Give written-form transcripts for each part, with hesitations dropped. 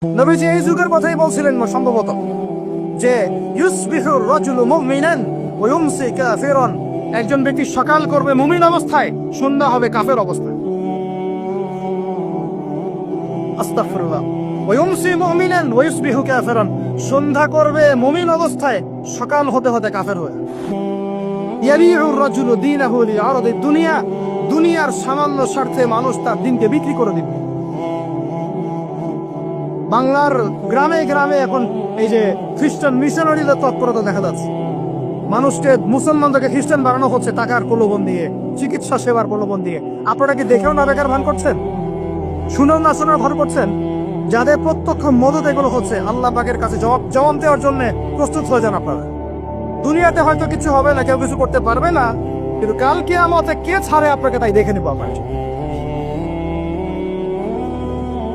নবীজি এই যুগের কথাই বলছিলেন সম্ভবত, যে ইউসবিহু রাজুলু মুমিনান ওয়া ইউমসি কাফিরান, একজন ব্যক্তি সকাল করবে মুমিন অবস্থায়, সন্ধ্যা হবে কাফের অবস্থায়। আস্তাগফিরুল্লাহ। ওয়া ইউমসি মুমিনান ওয়া ইউসবিহু কাফিরান, সন্ধ্যা করবে মুমিন অবস্থায়, সকাল হতে হতে কাফের হয়ে। ইয়াবিউ রাজুলু দীনাহু লিআরাদি দুনিয়া, দুনিয়ার সামান্য স্বার্থে মানুষ তার দিনকে বিক্রি করে দিবে। বাংলার গ্রামে গ্রামে এখন এই যে খ্রিস্টান মিশনারিদের তৎপরতা দেখা যাচ্ছে। মানুষকে, মুসলমানদেরকে খ্রিস্টান বানানো হচ্ছে টাকার প্রলোভন দিয়ে, চিকিৎসা সেবার প্রলোভন দিয়ে। আপনারা কি দেখেও না বেকার ভান করছেন? শুনেও না শোনার ভান করছেন? যাদের প্রত্যক্ষ মদত এগুলো হচ্ছে, আল্লাহ পাকের কাছে জবাব দেওয়ার জন্য প্রস্তুত হয়ে যান আপনারা। দুনিয়াতে হয়তো কিছু হবে না, কেউ কিছু করতে পারবে না, কিন্তু কাল কিয়ামতে কে ছাড়ে আপনাকে, তাই দেখে নিব আপনার।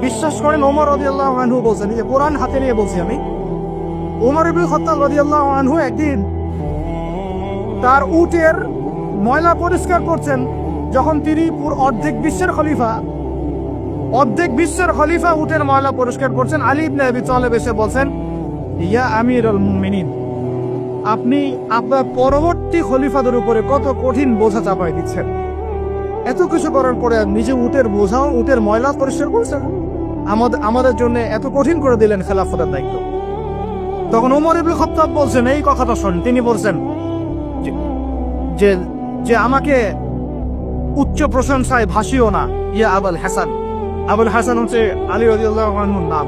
বিশ্বাস করেন, ওমর রাদিয়াল্লাহু আনহু বলছেন, যে কোরআন হাতে নিয়ে বলছি আমি, ওমর ইবনে খাত্তাব রাদিয়াল্লাহু আনহু একদিন তার উটের ময়লা পরিষ্কার করছেন, যখন তিনি অর্ধেক বিশ্বের খলিফা উটের ময়লা পরিষ্কার করছেন। আলী ইবনে আবি তালেব এসে বলছেন, ইয়া আমিরুল মুমিনিন, আপনি আপনার পরবর্তী খলিফাদের উপরে কত কঠিন বোঝা চাপাই দিচ্ছেন। এত কিছু করার পরে নিজে উটের বোঝাও, উটের ময়লা পরিষ্কার করছেন, আমাদের জন্য এত কঠিন করে দিলেন খেলাফতের দায়িত্ব। তখন ওমর ইবনে খাত্তাব বলছেন, এই কথাটা শোন। তিনি বলছেন যে যে আমাকে উচ্চ প্রশংসায় ভাসিও না, ইয়া আবুল হাসান। আবুল হাসান হচ্ছে আলী রাদিয়াল্লাহু আনহুর নাম।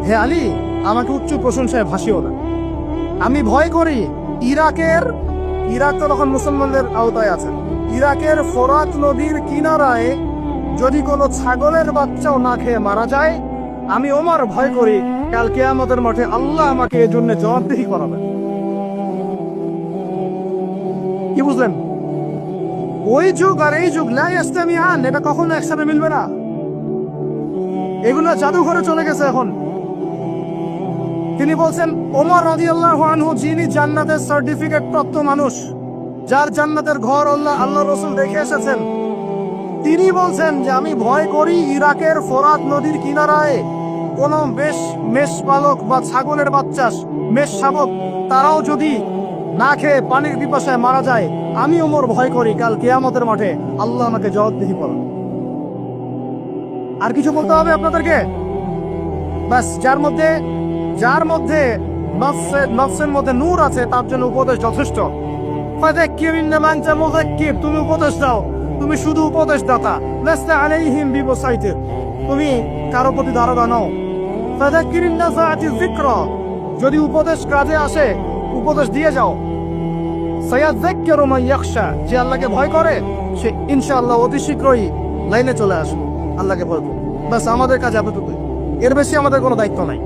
হে আলী, আমাকে উচ্চ প্রশংসায় ভাসিও না। আমি ভয় করি ইরাক তো তখন মুসলমানদের আওতায় আছে, ইরাকের ফোরাত নদীর কিনারায় যদি কোনো ছাগলের বাচ্চাও না খেয়ে মারা যায়, আমি ওমর ভয় করি কাল কিয়ামতের মাঠে আল্লাহ আমাকে এর জন্য জবাবদিহি করাবেন। কি বুঝলেন? ওই যুগ আর এই যুগ লা ইয়াস্তামিআন, এটা কখনো একসাথে মিলবে না। এগুলো জাদুঘরে চলে গেছে এখন। তিনি বলছেন, ওমর রাদিয়াল্লাহু আনহু যিনি জান্নাতের সার্টিফিকেট প্রাপ্ত মানুষ, যার জান্নাতের ঘর আল্লাহ রাসূল দেখে এসেছেন, তিনি বলছেন যে আমি ভয় করি ইরাকের ফোরাত নদীর কিনারায় কোন মেষপালক বা ছাগলের বাচ্চা, মেষ শাবক, তারাও যদি না খেয়ে পানির পিপাসায় মারা যায়, আমি ওমর ভয় করি কাল কিয়ামতের মাঠে আল্লাহ আমাকে জবাবদিহি করবেন। আর কিছু বলতে হবে আপনাদেরকে? বাস, যার মধ্যে নফসের মধ্যে নূর আছে, তার জন্য উপদেশ যথেষ্ট। তুমি উপদেশ দাও, তুমি শুধু উপদেশ দাতা। লাস্তা আলাইহিম বিমুসাইতির, তুমি কারো প্রতি দারোগা নও। ফাযাক্কিরিন নাফাআতিয যিকরা, যদি উপদেশ কাজে আসে উপদেশ দিয়ে যাও। সায়াযাক্কারু মান ইয়াখশা, যে আল্লাহকে ভয় করে সে ইনশাআল্লাহ অতি শীঘ্রই লাইনে চলে আসবে, আল্লাহকে ভয় করবে। বাস, আমাদের কাজ এতটুকুই, এর বেশি আমাদের কোনো দায়িত্ব নাই।